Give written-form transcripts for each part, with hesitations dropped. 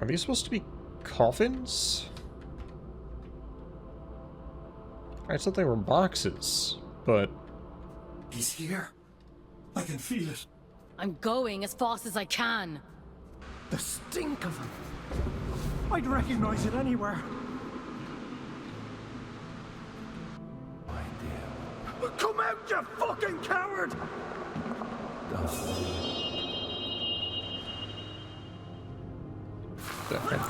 Are these supposed to be coffins? I thought they were boxes, but... He's here. I can feel it. I'm going as fast as I can. The stink of him. I'd recognize it anywhere. My dear. But come out, you fucking coward! The heck?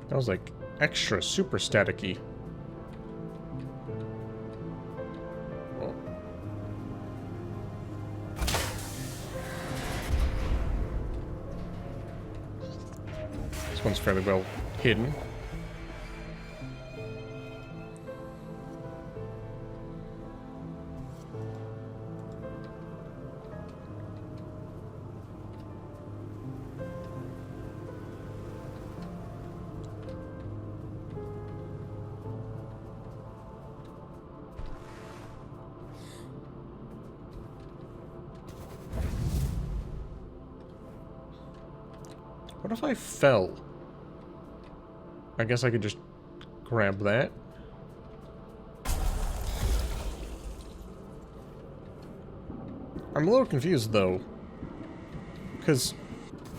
That was like extra super staticky. Oh. This one's fairly well hidden. What if I fell? I guess I could just grab that. I'm a little confused though, because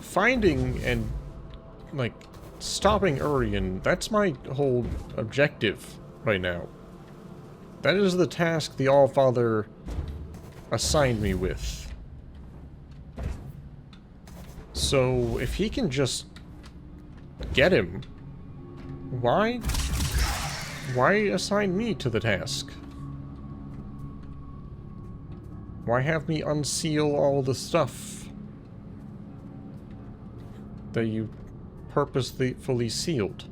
finding and like stopping Urian, that's my whole objective right now. That is the task the Allfather assigned me with. So, if he can just get him, why assign me to the task? Why have me unseal all the stuff that you purposefully sealed?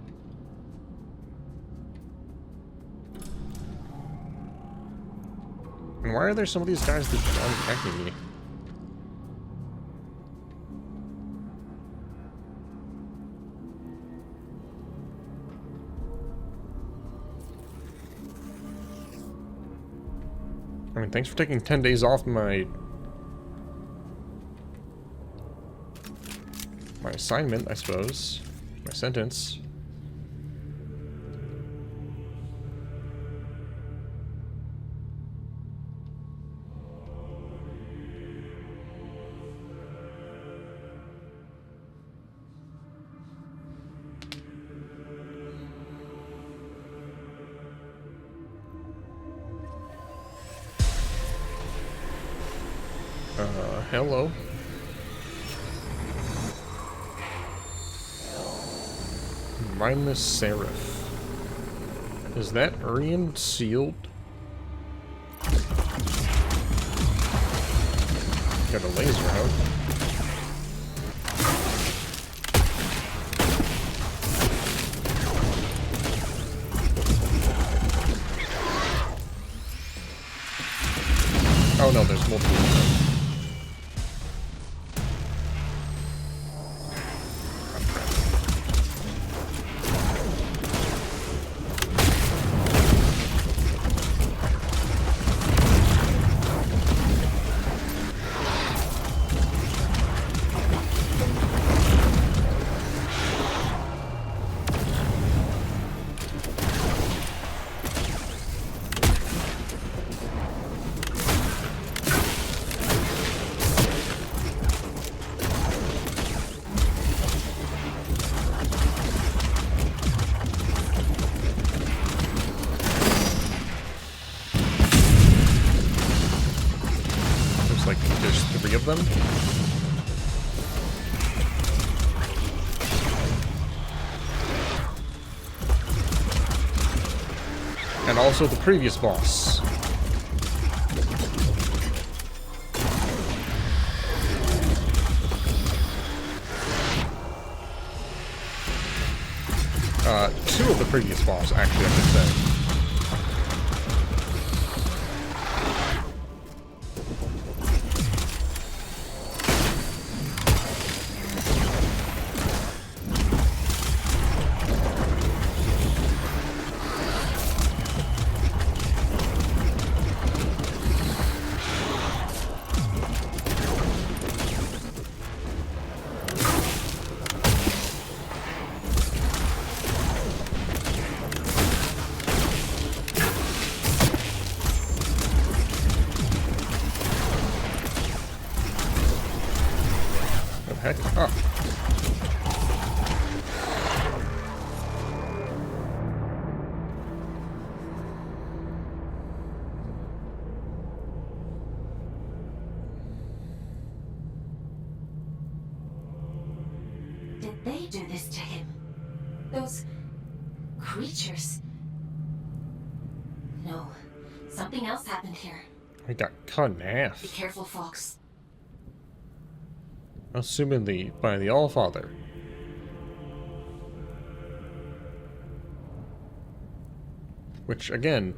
And why are there some of these guys that aren't attacking me? I mean, thanks for taking 10 days off my assignment, I suppose. My sentence. Hello. Mindless Seraph. Is that Urian sealed? Got a laser out. Oh no, there's multiple of them. Of them. And also the previous boss. Two of the previous boss, actually, I should say. heck up. Did they do this to him? Those creatures? No, something else happened here. He got cut in half. Be careful, Fox. Assumingly by the Allfather. Which, again...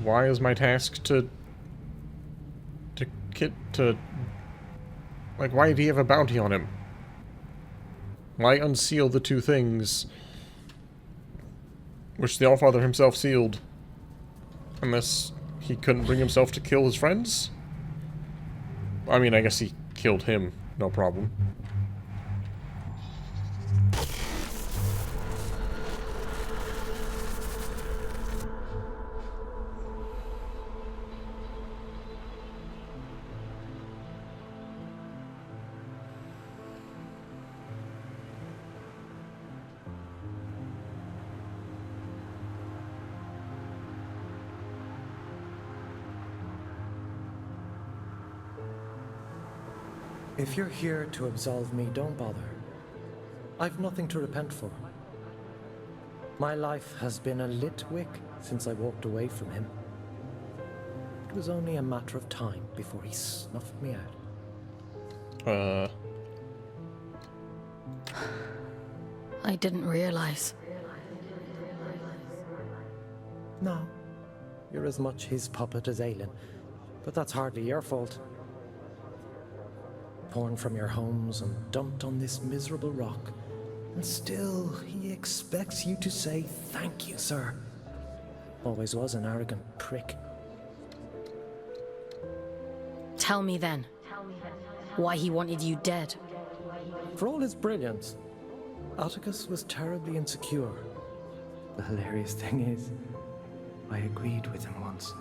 Why is my task to... Like, why did he have a bounty on him? Why unseal the two things which the Allfather himself sealed? Unless he couldn't bring himself to kill his friends? I mean, I guess he killed him, no problem. If you're here to absolve me, don't bother. I've nothing to repent for. My life has been a lit wick since I walked away from him. It was only a matter of time before he snuffed me out. I didn't realize. No. You're as much his puppet as Aelin. But that's hardly your fault. Torn from your homes and dumped on this miserable rock. And still, he expects you to say, "Thank you, sir." Always was an arrogant prick. Tell me then. Why he wanted you dead. For all his brilliance, Atticus was terribly insecure. The hilarious thing is, I agreed with him once.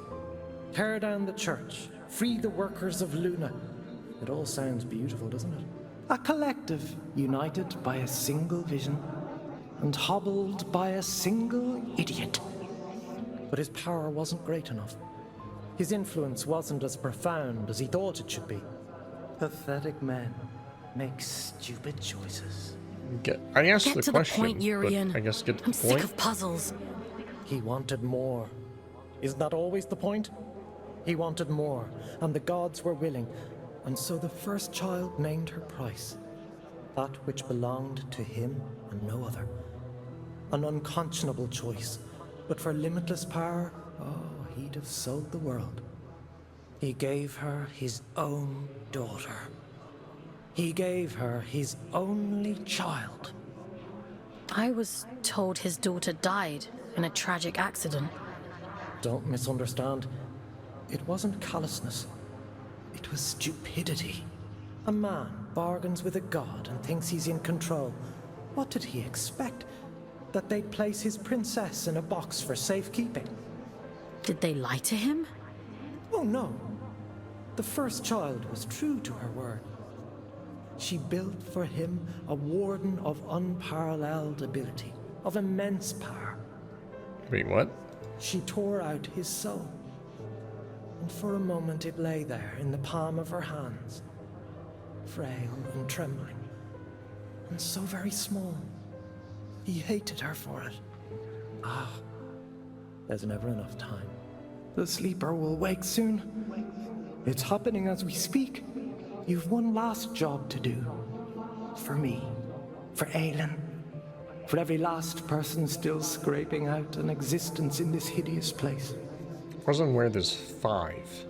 Tear down the church, free the workers of Luna. It all sounds beautiful, doesn't it? A collective united by a single vision and hobbled by a single idiot. But his power wasn't great enough. His influence wasn't as profound as he thought it should be. Pathetic men make stupid choices. I asked Get the to question, the point, Urian. but I guess get to I'm the sick point. of puzzles. He wanted more. Isn't that always the point? He wanted more, and the gods were willing. And so the first child named her price. That which belonged to him and no other. An unconscionable choice. But for limitless power, oh, he'd have sold the world. He gave her his own daughter. He gave her his only child. I was told his daughter died in a tragic accident. Don't misunderstand. It wasn't callousness. It was stupidity. A man bargains with a god and thinks he's in control. What did he expect? That they'd place his princess in a box for safekeeping? Did they lie to him? Oh no. The first child was true to her word. She built for him a warden of unparalleled ability, of immense power. Wait, what? She tore out his soul. And for a moment it lay there in the palm of her hands, frail and trembling, and so very small. He hated her for it. Ah, there's never enough time. The sleeper will wake soon. It's happening as we speak. You've one last job to do. For me, for Aelin, for every last person still scraping out an existence in this hideous place. Wasn't where there's 5.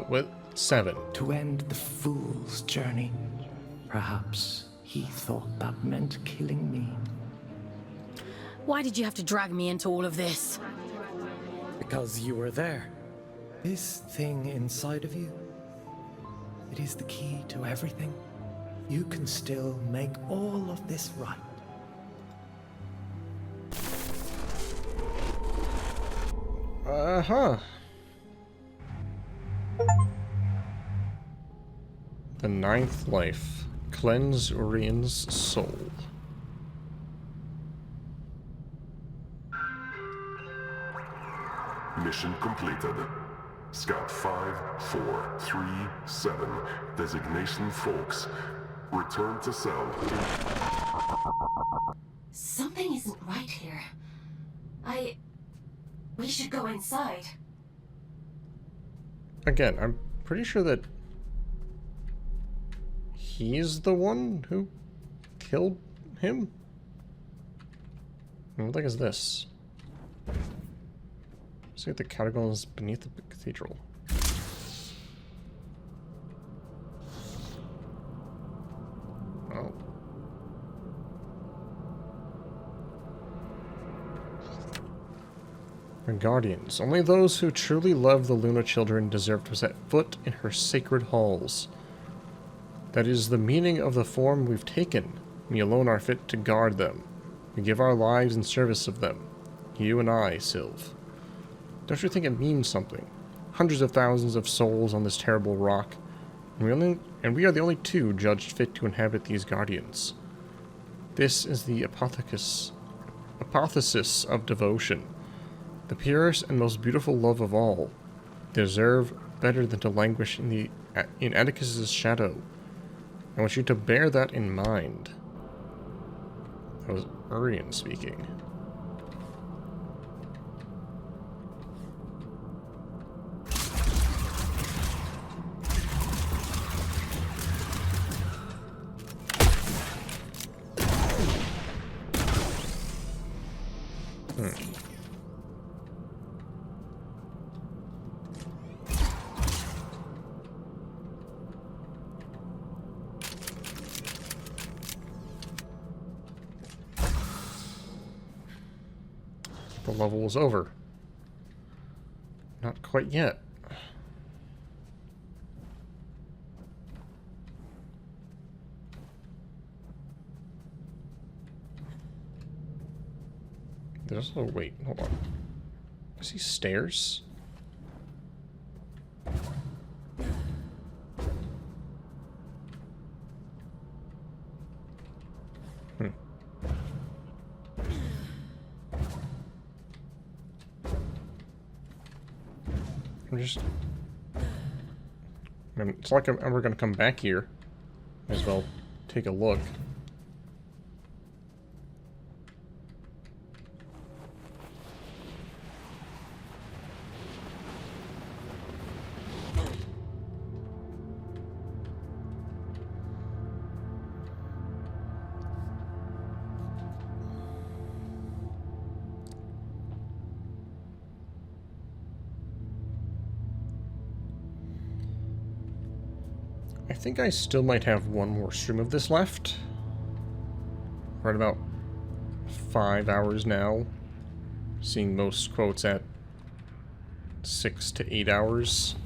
With 7. To end the fool's journey. Perhaps he thought that meant killing me. Why did you have to drag me into all of this? Because you were there. This thing inside of you, it is the key to everything. You can still make all of this right. Uh-huh. The 9th life. Cleanse Urian's soul. Mission completed. Scout 5437. Designation Folks. Return to cell. Something isn't right here. We should go inside. Again, I'm pretty sure that he's the one who killed him? What the heck is this? See the catacombs beneath the cathedral. Oh. Her guardians. Only those who truly love the Luna children deserve to set foot in her sacred halls. That is the meaning of the form we've taken. We alone are fit to guard them. We give our lives in service of them. You and I, Sylve. Don't you think it means something? Hundreds of thousands of souls on this terrible rock, and we are the only two judged fit to inhabit these guardians. This is the apotheosis of devotion, the purest and most beautiful love of all. They deserve better than to languish in Atticus's shadow. I want you to bear that in mind. That was Urian speaking. The level is over. Not quite yet. There's also, wait, hold on. I see stairs? It's like I'm ever gonna come back here. Might as well take a look. I think I still might have one more stream of this left. We're at about 5 hours now. Seeing most quotes at 6 to 8 hours.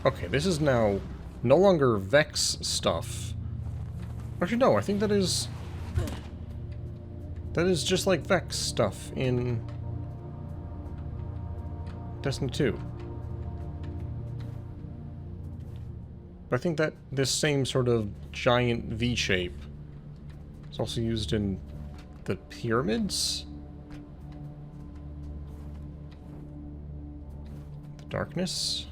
Okay, this is now no longer Vex stuff. Actually, no, I think that is just like Vex stuff in Destiny 2. But I think that this same sort of giant V shape is also used in the pyramids? The darkness?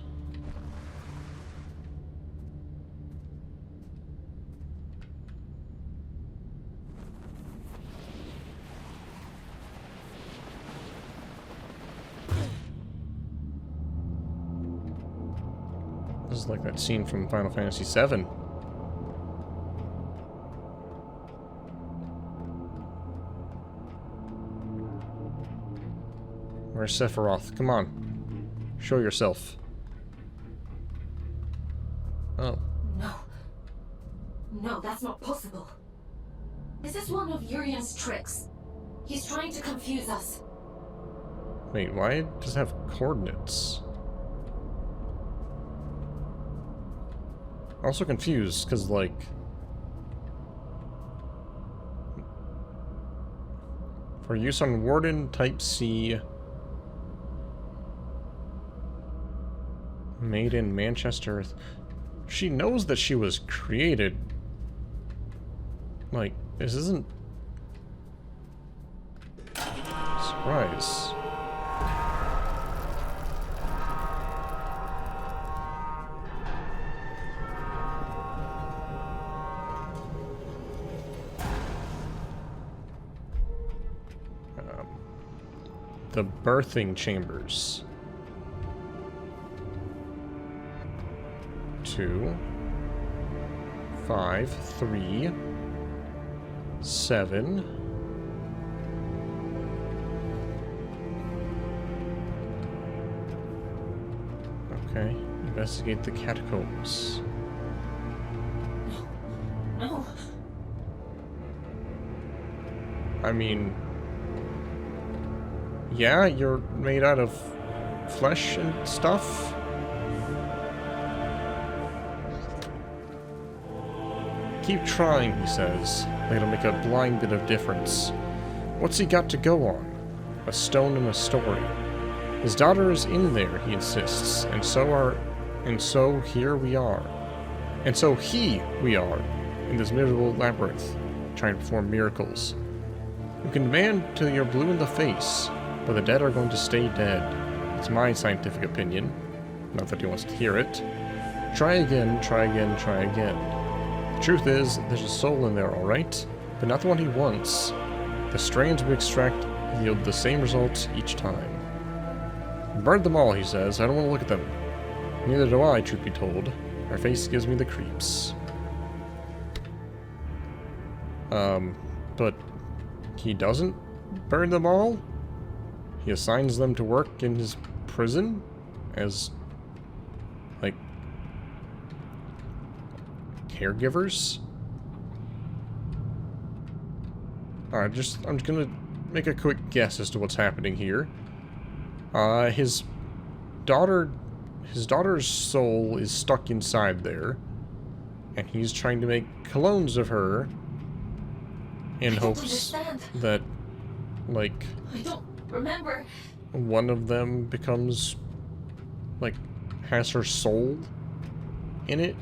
This is like that scene from Final Fantasy VII. Where's Sephiroth? Come on. Show yourself. Oh. No. No, that's not possible. This is one of Urian's tricks. He's trying to confuse us. Wait, why does it have coordinates? I'm also confused, because, like... For use on Warden Type C Made in Manchester. She knows that she was created. Like, this isn't... Surprise. The birthing chambers. 2, 5, 3, 7. Okay, investigate the catacombs. No. I mean, yeah, you're made out of flesh and stuff. Keep trying, he says. It'll make a blind bit of difference. What's he got to go on? A stone and a story. His daughter is in there, he insists, and so here we are. And so we are, in this miserable labyrinth, trying to perform miracles. You can demand till you're blue in the face, but the dead are going to stay dead. It's my scientific opinion. Not that he wants to hear it. Try again, try again, try again. The truth is, there's a soul in there, alright, but not the one he wants. The strains we extract yield the same results each time. Burn them all, he says. I don't want to look at them. Neither do I, truth be told. Her face gives me the creeps. But he doesn't burn them all? He assigns them to work in his prison as, like, caregivers? Alright, I'm just gonna make a quick guess as to what's happening here. His daughter's soul is stuck inside there, and he's trying to make clones of her in hopes that, like, I don't remember. one of them becomes, like, has her soul in it.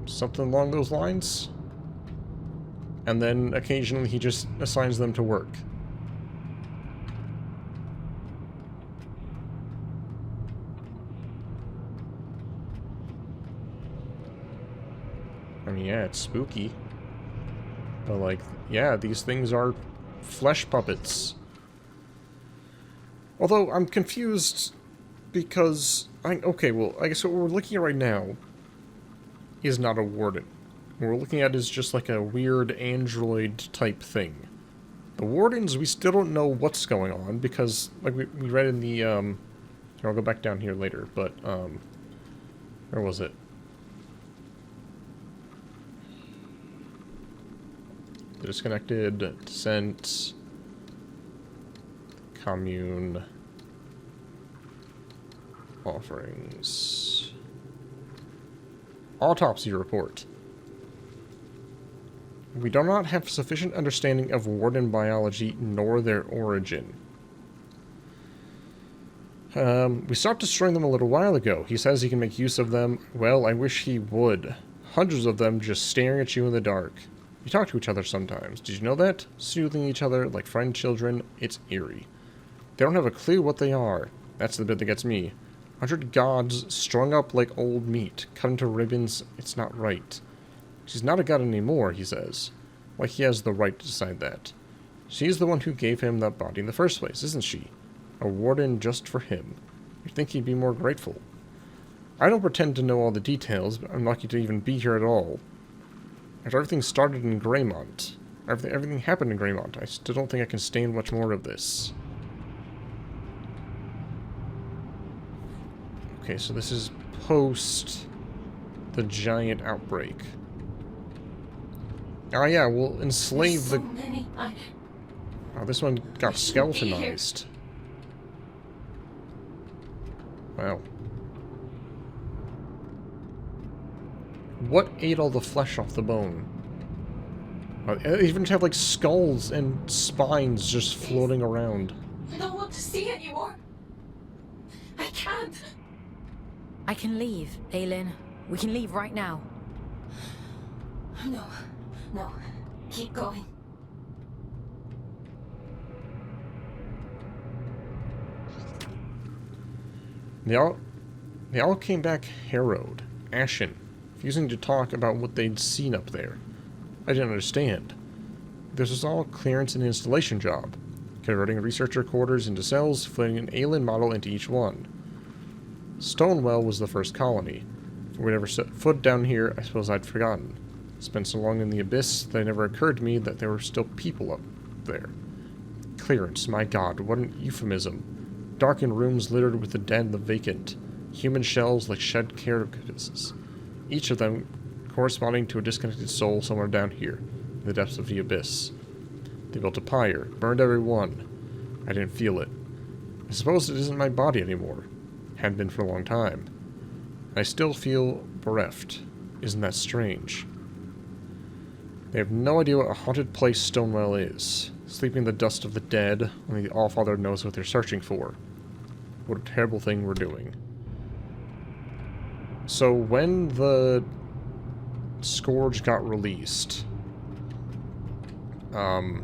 Something along those lines. And then occasionally he just assigns them to work. I mean, yeah, it's spooky. But, like, yeah, these things are flesh puppets. Although, I'm confused because... okay, well, I guess what we're looking at right now is not a warden. What we're looking at is just like a weird android-type thing. The wardens, we still don't know what's going on because, like, we read in the, I'll go back down here later, but, where was it? The disconnected, descent, commune, offerings, autopsy report. We do not have sufficient understanding of warden biology nor their origin. We stopped destroying them a little while ago. He says he can make use of them. Well, I wish he would. Hundreds of them just staring at you in the dark. You talk to each other sometimes. Did you know that? Soothing each other like friend children. It's eerie. They don't have a clue what they are. That's the bit that gets me. 100 gods strung up like old meat, cut into ribbons. It's not right. She's not a god anymore, he says. Why, he has the right to decide that. She's the one who gave him that body in the first place, isn't she? A warden just for him. You'd think he'd be more grateful. I don't pretend to know all the details, but I'm lucky to even be here at all. After everything started in Greymont, everything happened in Greymont, I still don't think I can stand much more of this. Okay, so this is post the giant outbreak. Oh yeah, we'll enslave the... Oh, this one got skeletonized. Wow. What ate all the flesh off the bone? They even have, like, skulls and spines just floating around. I don't want to see anymore. can't. I can leave, Aelin. We can leave right now. No. No. Keep going. They all came back harrowed, ashen, refusing to talk about what they'd seen up there. I didn't understand. This was all a clearance and installation job, converting researcher quarters into cells, fitting an Aelin model into each one. Stonewell was the first colony. If we'd ever set foot down here, I suppose I'd forgotten. Spent so long in the abyss that it never occurred to me that there were still people up there. Clearance, my god, what an euphemism. Darkened rooms littered with the dead and the vacant. Human shells like shed carapaces. Each of them corresponding to a disconnected soul somewhere down here, in the depths of the abyss. They built a pyre, burned every one. I didn't feel it. I suppose it isn't my body anymore. Hadn't been for a long time. I still feel bereft. Isn't that strange? They have no idea what a haunted place Stonewell is. Sleeping in the dust of the dead, only the Allfather knows what they're searching for. What a terrible thing we're doing. So when the Scourge got released, the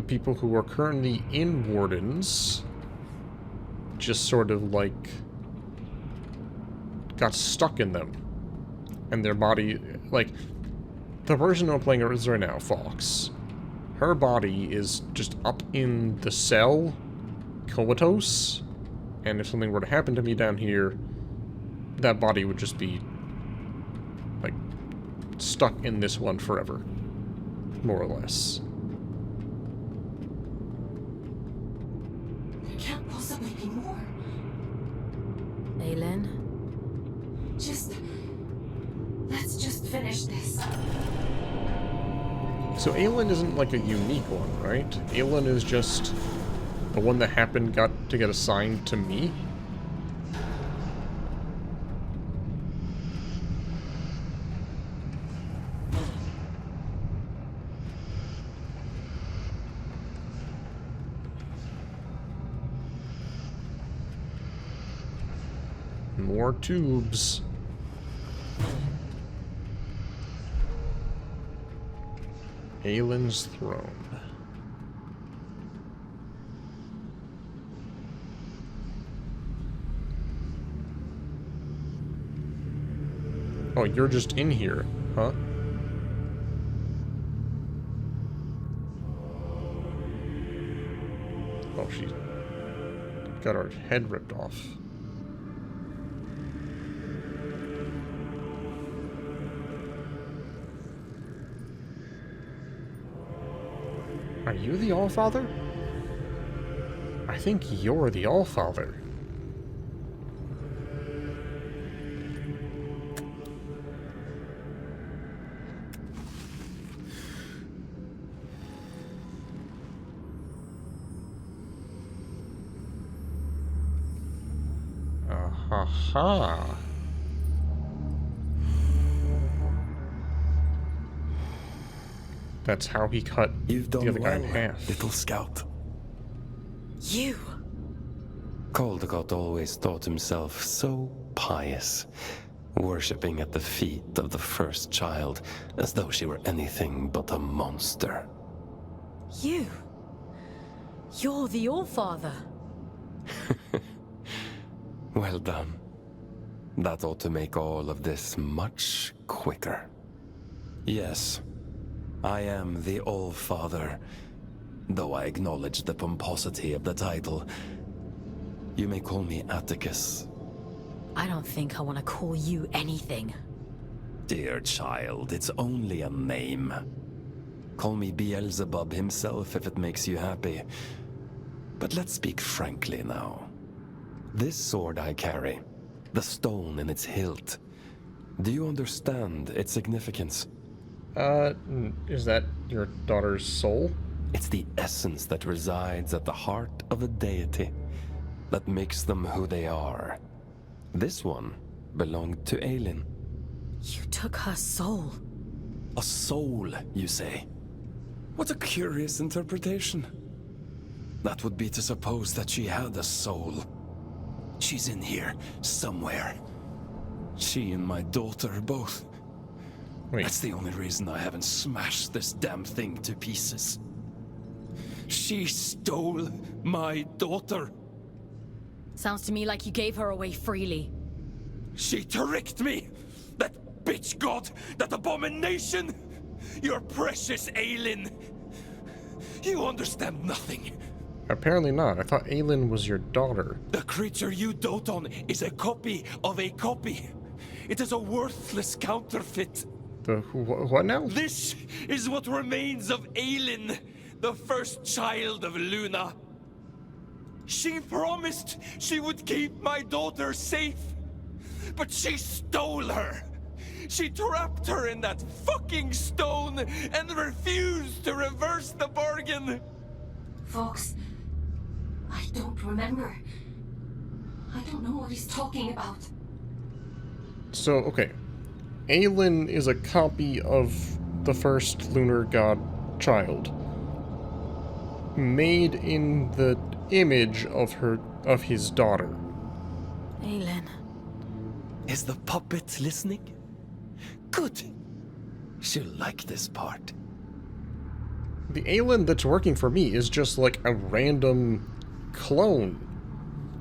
people who are currently in Wardens just sort of like got stuck in them, and their body, like the person I'm playing is right now, Fox, her body is just up in the cell, comatose, and if something were to happen to me down here, that body would just be like stuck in this one forever, more or less. There can't possibly be more. Aelin? Let's just finish this. So Aelin isn't like a unique one, right? Aelin is just the one that happened to get assigned to me? More tubes. Aelin's throne. Oh, you're just in here, huh? Oh, she got her head ripped off. Are you the Allfather? I think you're the Allfather. Aha. That's how he cut You've the done other guy in well, half. little scout. You! Caldecott always thought himself so pious, worshipping at the feet of the first child as though she were anything but a monster. You! You're the Allfather! Well done. That ought to make all of this much quicker. Yes, I am the Allfather, though I acknowledge the pomposity of the title. You may call me Atticus. I don't think I want to call you anything. Dear child, it's only a name. Call me Beelzebub himself if it makes you happy. But let's speak frankly now. This sword I carry, the stone in its hilt, do you understand its significance? Is that your daughter's soul? It's the essence that resides at the heart of a deity that makes them who they are. This one belonged to Aelin. You took her soul. A soul, you say? What a curious interpretation. That would be to suppose that she had a soul. She's in here, somewhere. She and my daughter, both. Wait. That's the only reason I haven't smashed this damn thing to pieces. She stole my daughter. Sounds to me like you gave her away freely. She tricked me! That bitch god! That abomination! Your precious Aelin! You understand nothing. Apparently not. I thought Aelin was your daughter. The creature you dote on is a copy of a copy. It is a worthless counterfeit. What now? This is what remains of Aelin, the first child of Luna. She promised she would keep my daughter safe, but she stole her. She trapped her in that fucking stone and refused to reverse the bargain. Folks, I don't remember. I don't know what he's talking about. So, okay. Aelin is a copy of the first lunar god child. Made in the image of his daughter. Aelin. Is the puppet listening? Good. She'll like this part. The Aelin that's working for me is just like a random clone.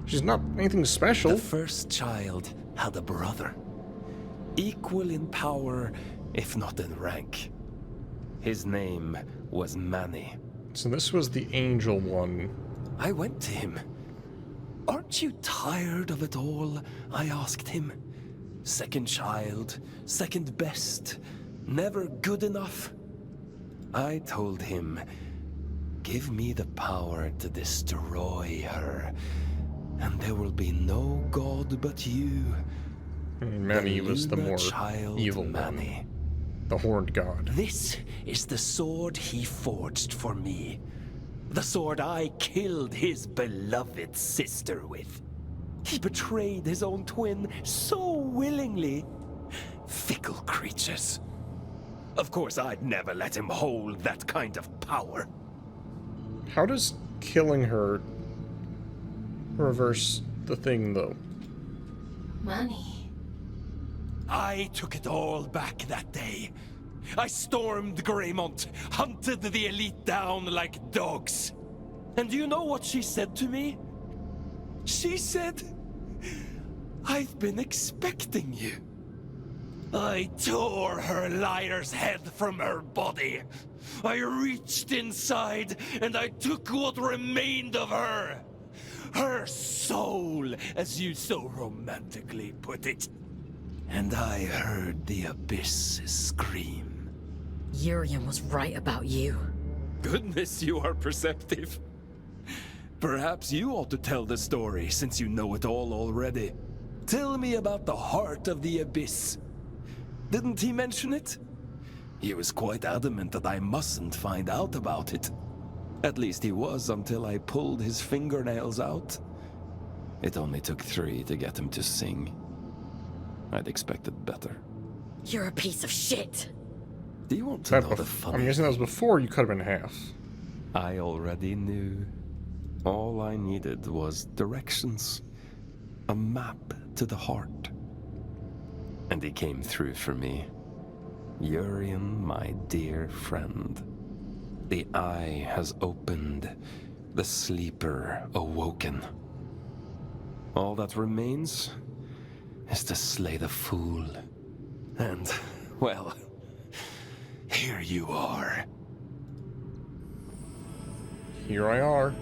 She's not anything special. The first child had a brother. Equal in power, if not in rank. His name was Manny. So this was the angel one. I went to him. Aren't you tired of it all? I asked him. Second child, second best, never good enough. I told him, give me the power to destroy her, and there will be no god but you. Manny was the more evil Manny. one. The horned god. This is the sword he forged for me. The sword I killed his beloved sister with. He betrayed his own twin so willingly. Fickle creatures. Of course, I'd never let him hold that kind of power. How does killing her reverse the thing, though? Manny. I took it all back that day. I stormed Greymont, hunted the elite down like dogs. And do you know what she said to me? She said, I've been expecting you. I tore her liar's head from her body. I reached inside and I took what remained of her. Her soul, as you so romantically put it. And I heard the abyss scream. Urian was right about you. Goodness, you are perceptive. Perhaps you ought to tell the story, since you know it all already. Tell me about the heart of the abyss. Didn't he mention it? He was quite adamant that I mustn't find out about it. At least he was until I pulled his fingernails out. It only took 3 to get him to sing. I'd expected better. You're a piece of shit. Do you want to know the funny I'm guessing that was before you cut him in half. I already knew. All I needed was directions. A map to the heart. And he came through for me. Urian, my dear friend. The eye has opened. The sleeper awoken. All that remains is to slay the fool. And, well, here you are. Here I are.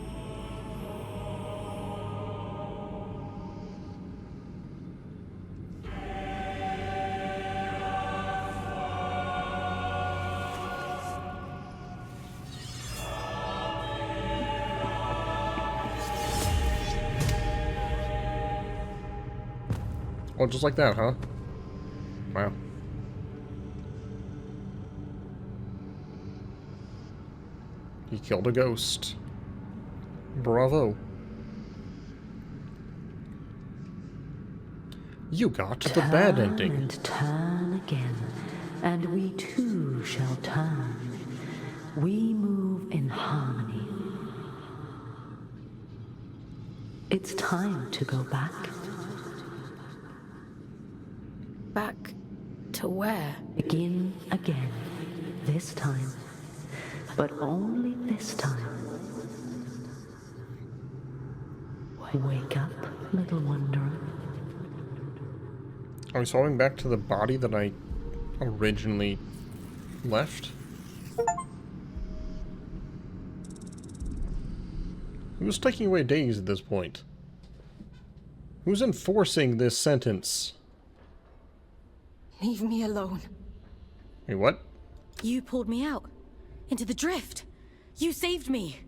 Oh, just like that, huh? Wow. He killed a ghost. Bravo. You got the bad ending. And turn again, and we too shall turn. We move in harmony. It's time to go back. Back to where? Begin again. This time. But only this time. Wake up, little wanderer. Are we swallowing back to the body that I originally left? Who's taking away days at this point? Who's enforcing this sentence? Leave me alone. Wait, what? You pulled me out. Into the drift. You saved me.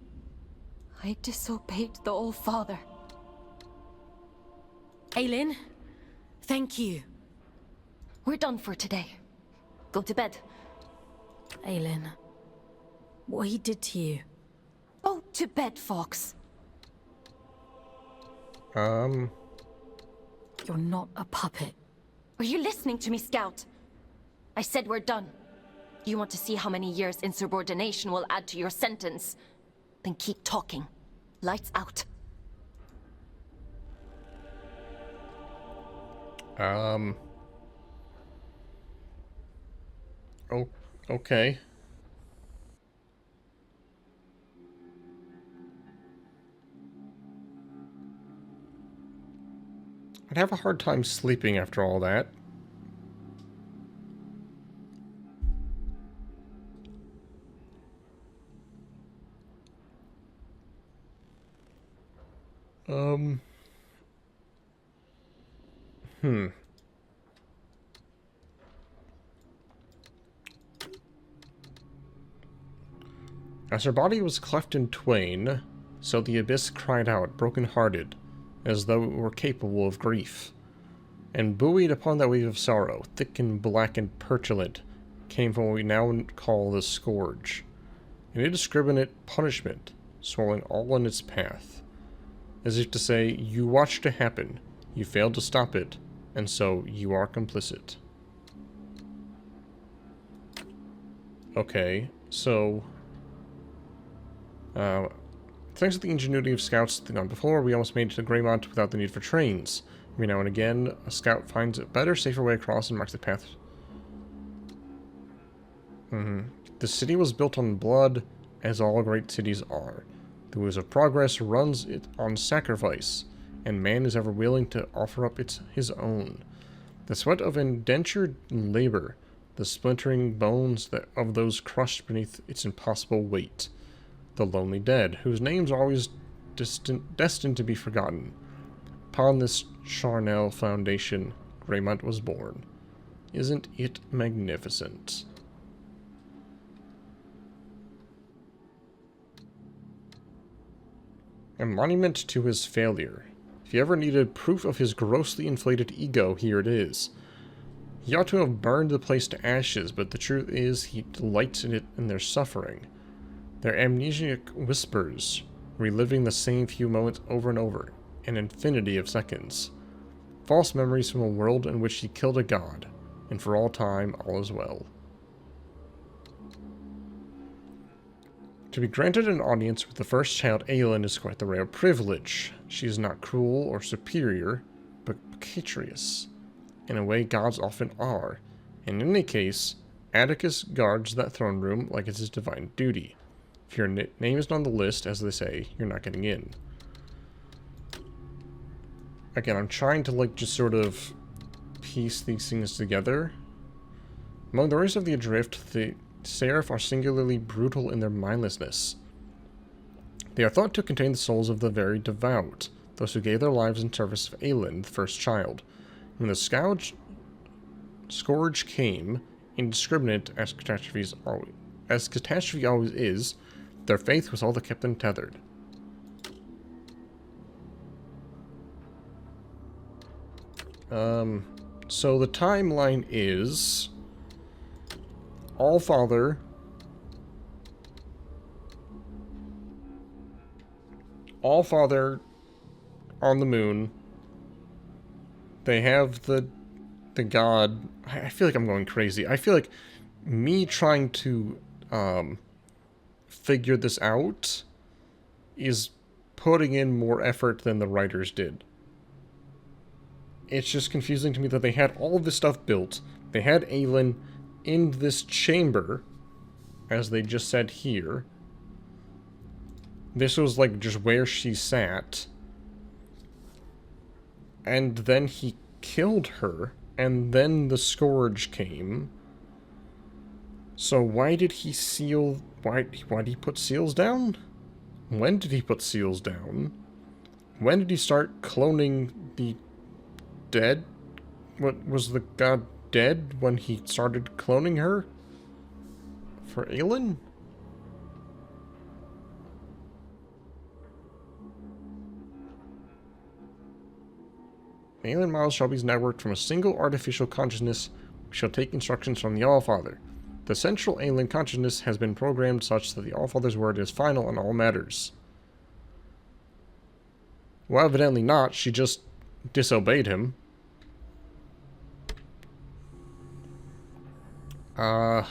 I disobeyed the All Father. Aylin, thank you. We're done for today. Go to bed. Aylin, what he did to you. Go to bed, Fox. You're not a puppet. Are you listening to me, Scout? I said we're done. You want to see how many years insubordination will add to your sentence? Then keep talking. Lights out. Oh, okay. I'd have a hard time sleeping after all that. As her body was cleft in twain, so the abyss cried out, broken-hearted, as though it were capable of grief. And buoyed upon that wave of sorrow, thick and black and petulant, came from what we now call the Scourge, an indiscriminate punishment, swallowing all in its path. As if to say, you watched it happen, you failed to stop it, and so you are complicit. Okay, so... thanks to the ingenuity of scouts the night before, we almost made it to Wrinklynewt without the need for trains. Every now and again, a scout finds a better, safer way across and marks the path. The city was built on blood, as all great cities are. The wheels of progress runs it on sacrifice, and man is ever willing to offer up his own. The sweat of indentured labor, the splintering bones of those crushed beneath its impossible weight. The lonely dead, whose names are always destined to be forgotten. Upon this charnel foundation, Wrinklynewt was born. Isn't it magnificent? A monument to his failure. If you ever needed proof of his grossly inflated ego, here it is. He ought to have burned the place to ashes, but the truth is he delights in it and their suffering. Their amnesiac whispers, reliving the same few moments over and over, an infinity of seconds. False memories from a world in which he killed a god, and for all time, all is well. To be granted an audience with the first child, Aylin, is quite the rare privilege. She is not cruel or superior, but capricious, in a way gods often are. In any case, Atticus guards that throne room like it's his divine duty. If your name isn't on the list, as they say, you're not getting in. Again, I'm trying to, like, just sort of piece these things together. Among the race of the Adrift, the Seraph are singularly brutal in their mindlessness. They are thought to contain the souls of the very devout, those who gave their lives in service of Aylin, the first child. When the Scourge came, indiscriminate as catastrophe always is, their faith was all that kept them tethered. So the timeline is All-Father on the moon. They have the god. I feel like I'm going crazy. I feel like me trying to figure this out is putting in more effort than the writers did. It's just confusing to me that they had all of this stuff built. They had Aelin in this chamber, as they just said here. This was like just where she sat. And then he killed her, and then the Scourge came. So why did he seal... Why did he put seals down? When did he put seals down? When did he start cloning the dead? What, was the god dead when he started cloning her? For Aelin? Aelin Miles shall be networked from a single artificial consciousness. We shall take instructions from the Allfather. The central Aelin consciousness has been programmed such that the Allfather's word is final on all matters. Well, evidently not. She just disobeyed him. What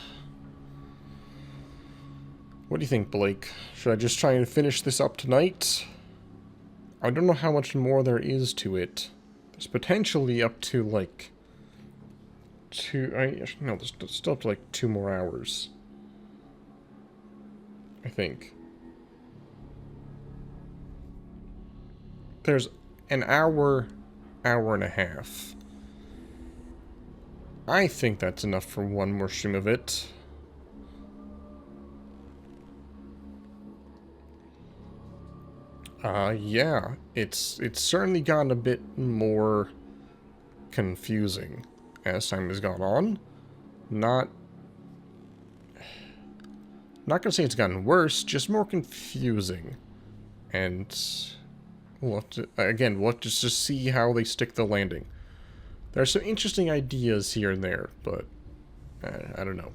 do you think, Blake? Should I just try and finish this up tonight? I don't know how much more there is to it. There's potentially up to, like... no, there's still up to, like, 2 more hours. I think. There's an hour and a half. I think that's enough for one more stream of it. Yeah, it's certainly gotten a bit more confusing as time has gone on. Not gonna say it's gotten worse, just more confusing. And we'll have to, again, we'll have to just see how they stick the landing. There are some interesting ideas here and there, but I don't know.